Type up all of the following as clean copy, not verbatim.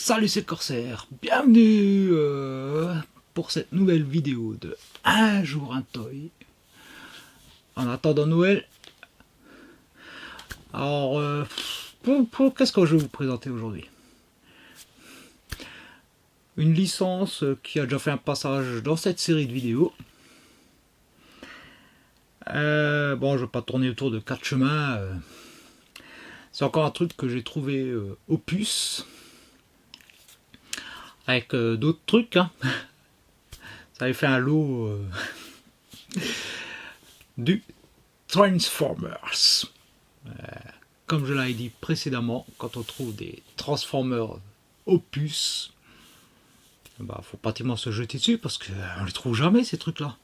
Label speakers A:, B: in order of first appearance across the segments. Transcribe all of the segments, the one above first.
A: Salut, c'est Corsair, bienvenue pour cette nouvelle vidéo de Un jour un toy. En attendant Noël, alors qu'est-ce que je vais vous présenter aujourd'hui? Une licence qui a déjà fait un passage dans cette série de vidéos. Bon, je vais pas tourner autour de quatre chemins. C'est encore un truc que j'ai trouvé au puce. Avec d'autres trucs, hein. Ça avait fait un lot du Transformers. Comme je l'avais dit précédemment, quand on trouve des Transformers opus, bah, faut pratiquement se jeter dessus parce qu'on les trouve jamais ces trucs-là.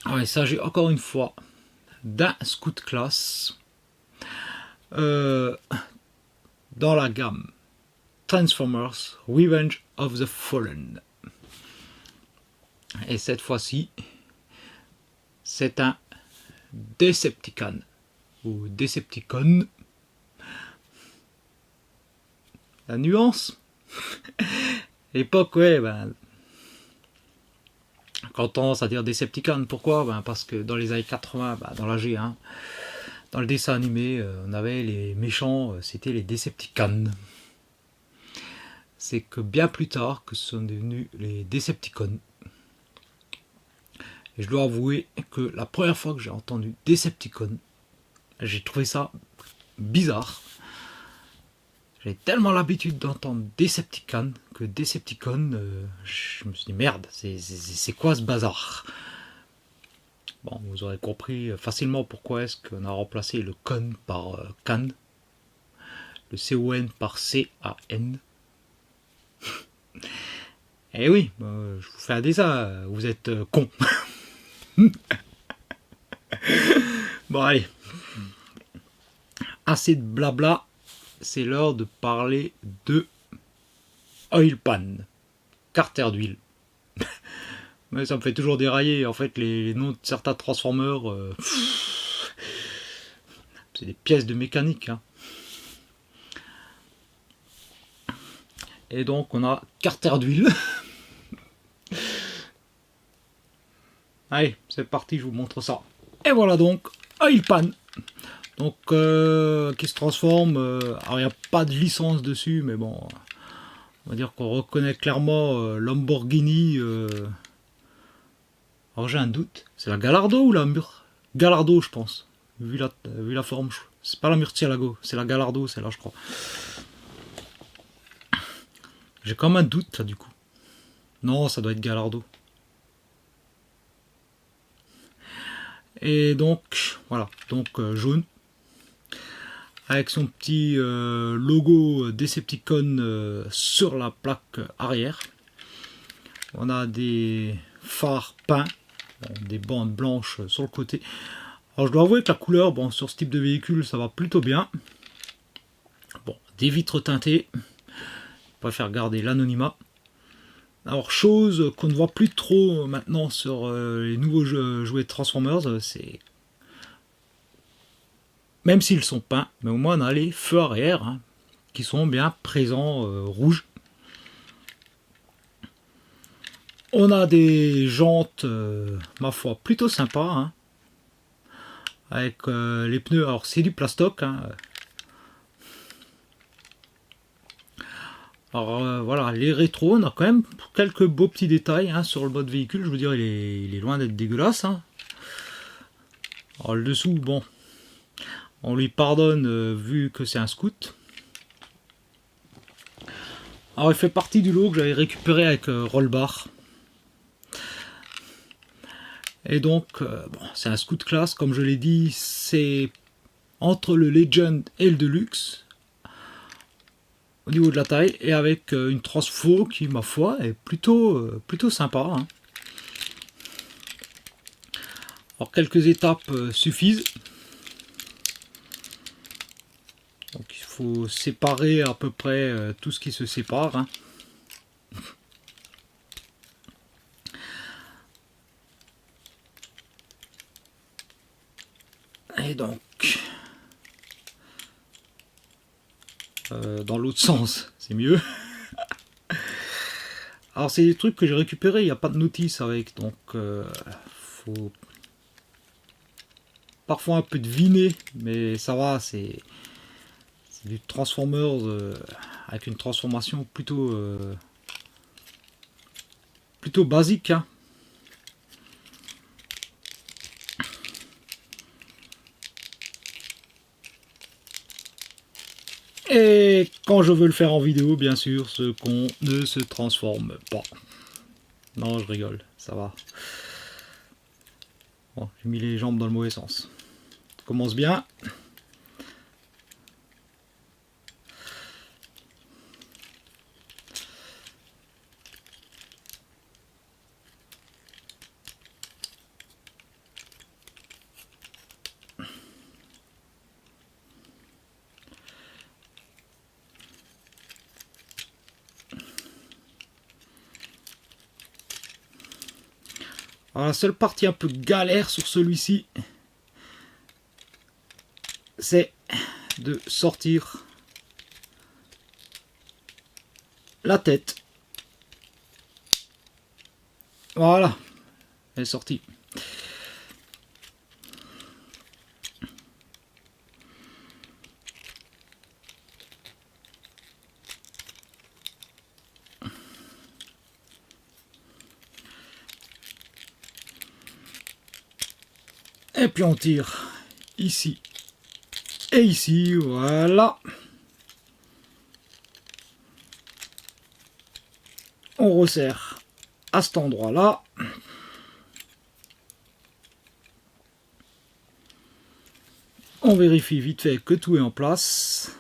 A: Il s'agit encore une fois d'un Scout Class dans la gamme Transformers Revenge of the Fallen. Et cette fois-ci, c'est un Decepticon ou Decepticon. La nuance. L'époque, ouais, quand on tendance à dire Decepticon, pourquoi? Parce que dans les années 80, dans la G1, dans le dessin animé, on avait les méchants, c'était les Decepticons. C'est que bien plus tard que ce sont devenus les Decepticons. Et je dois avouer que la première fois que j'ai entendu Decepticon, j'ai trouvé ça bizarre. J'avais tellement l'habitude d'entendre Decepticon que Decepticon, je me suis dit merde, c'est quoi ce bazar? Bon, vous aurez compris facilement pourquoi est-ce qu'on a remplacé le con par can, le con par can. Eh oui, je vous fais un dessin, vous êtes con. Bon allez, assez de blabla, c'est l'heure de parler de Oil Pan, carter d'huile. Mais ça me fait toujours dérailler, en fait les noms de certains Transformers, c'est des pièces de mécanique, hein. Et donc on a carter d'huile. Allez, c'est parti, je vous montre ça. Et voilà donc, Oil Pan. Donc, qui se transforme. Alors, il n'y a pas de licence dessus, mais bon, on va dire qu'on reconnaît clairement Lamborghini. Alors, j'ai un doute. C'est la Gallardo ou la Gallardo, je pense. Vu la forme. C'est pas la Murcielago, c'est la Gallardo, celle-là, je crois. J'ai quand même un doute, là, du coup. Non, ça doit être Gallardo. Et donc, voilà. Donc, jaune. Avec son petit logo Decepticon sur la plaque arrière. On a des phares peints, des bandes blanches sur le côté. Alors je dois avouer que la couleur, bon, sur ce type de véhicule, ça va plutôt bien. Bon, des vitres teintées. Je préfère garder l'anonymat. Alors, chose qu'on ne voit plus trop maintenant sur les nouveaux jouets de Transformers, c'est... Même s'ils sont peints, mais au moins on a les feux arrière, hein, qui sont bien présents, rouges. On a des jantes, ma foi, plutôt sympas, hein, avec les pneus, alors c'est du plastoc, hein. Alors voilà, les rétros, on a quand même quelques beaux petits détails, hein, sur le mode véhicule. Je veux dire, il est loin d'être dégueulasse, hein. Alors le dessous, bon, on lui pardonne vu que c'est un scout. Alors il fait partie du lot que j'avais récupéré avec Rollbar. Et donc, bon, c'est un Scout Class, comme je l'ai dit, c'est entre le Legend et le Deluxe, au niveau de la taille, et avec une transfo qui, ma foi, est plutôt sympa, hein. Alors, quelques étapes suffisent. Donc, il faut séparer à peu près tout ce qui se sépare, hein. Et donc, dans l'autre sens, c'est mieux. Alors c'est des trucs que j'ai récupérés, il n'y a pas de notice avec, donc faut parfois un peu deviner, mais ça va, c'est du Transformers avec une transformation plutôt basique, hein. Et quand je veux le faire en vidéo, bien sûr, ce con ne se transforme pas. Non, je rigole, ça va. Bon, j'ai mis les jambes dans le mauvais sens. Ça commence bien. Alors, la seule partie un peu galère sur celui-ci, c'est de sortir la tête. Voilà, elle est sortie. Et puis on tire ici et ici, voilà. On resserre à cet endroit-là. On vérifie vite fait que tout est en place.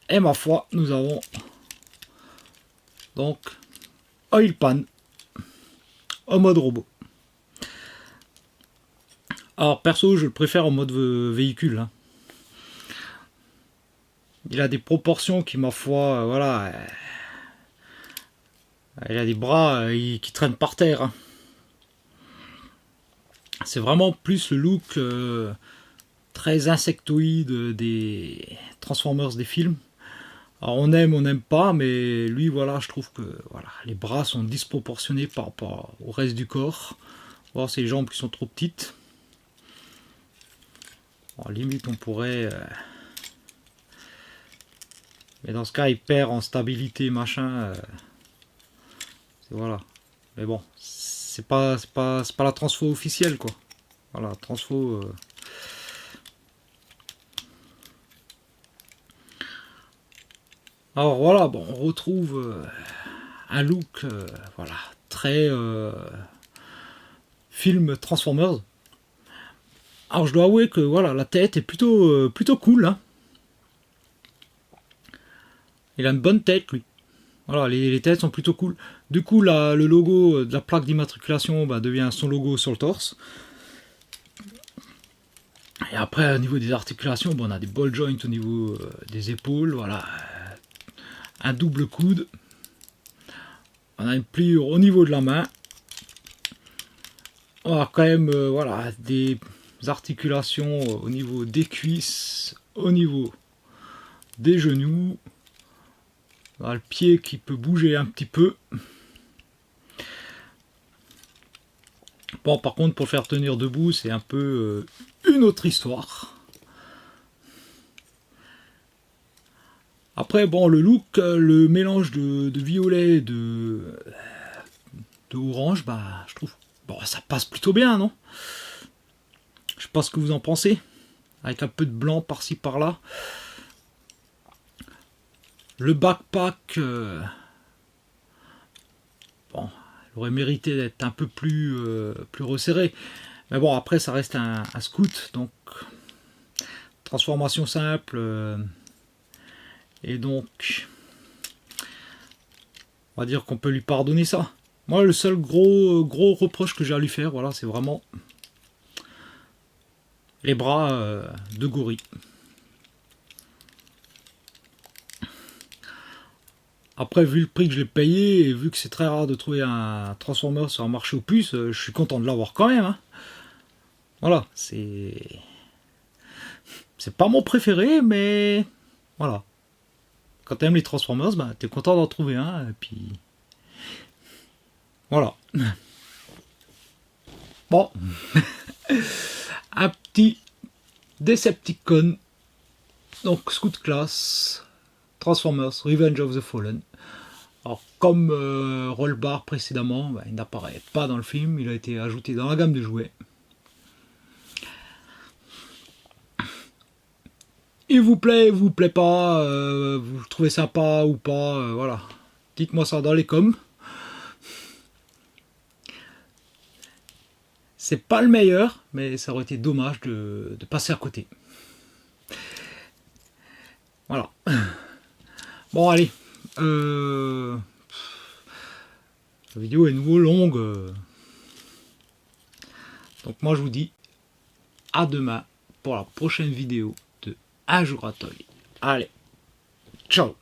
A: Et ma foi, nous avons donc oil pan en mode robot. Alors perso, je le préfère en mode véhicule, hein. Il a des proportions qui, ma foi, voilà, il a des bras qui traînent par terre, hein. C'est vraiment plus le look très insectoïde des Transformers des films. Alors on n'aime pas, mais lui, voilà, je trouve que voilà, les bras sont disproportionnés par rapport au reste du corps. Voir ses jambes qui sont trop petites. Alors, limite, on pourrait... mais dans ce cas, il perd en stabilité, machin. Voilà. Mais bon, c'est pas la transfo officielle, quoi. Voilà, transfo... Alors voilà, bon, on retrouve un look voilà, très film Transformers. Alors je dois avouer que voilà, la tête est plutôt cool, hein. Il a une bonne tête, lui. Voilà, les têtes sont plutôt cool. Du coup, là, le logo de la plaque d'immatriculation devient son logo sur le torse. Et après, au niveau des articulations, on a des ball joints au niveau des épaules, voilà. Un double coude. On a une pliure au niveau de la main. On a quand même voilà, des articulations au niveau des cuisses, au niveau des genoux. On a le pied qui peut bouger un petit peu. Bon, par contre, pour le faire tenir debout, c'est un peu une autre histoire. Après, bon, le look, le mélange de violet, de orange, je trouve, bon, ça passe plutôt bien, non? Je sais pas ce que vous en pensez. Avec un peu de blanc par-ci par-là. Le backpack, bon, il aurait mérité d'être un peu plus resserré. Mais bon, après, ça reste un scout, donc transformation simple. Et donc, on va dire qu'on peut lui pardonner ça. Moi, le seul gros reproche que j'ai à lui faire, voilà, c'est vraiment les bras de gorille. Après, vu le prix que je l'ai payé, et vu que c'est très rare de trouver un Transformers sur un marché aux puces, je suis content de l'avoir quand même. Hein. Voilà, c'est pas mon préféré, mais voilà. Quand t'aimes les Transformers, bah, t'es content d'en trouver un, et puis voilà. Bon, un petit Decepticon, donc Scout Class, Transformers, Revenge of the Fallen. Alors, comme Rollbar précédemment, bah, il n'apparaît pas dans le film, il a été ajouté dans la gamme de jouets. Il vous plaît pas, vous le trouvez sympa ou pas, voilà. Dites-moi ça dans les coms. C'est pas le meilleur, mais ça aurait été dommage de passer à côté. Voilà. Bon, allez. La vidéo est nouveau longue. Donc moi je vous dis à demain pour la prochaine vidéo de Un jour à Toy. Allez, ciao.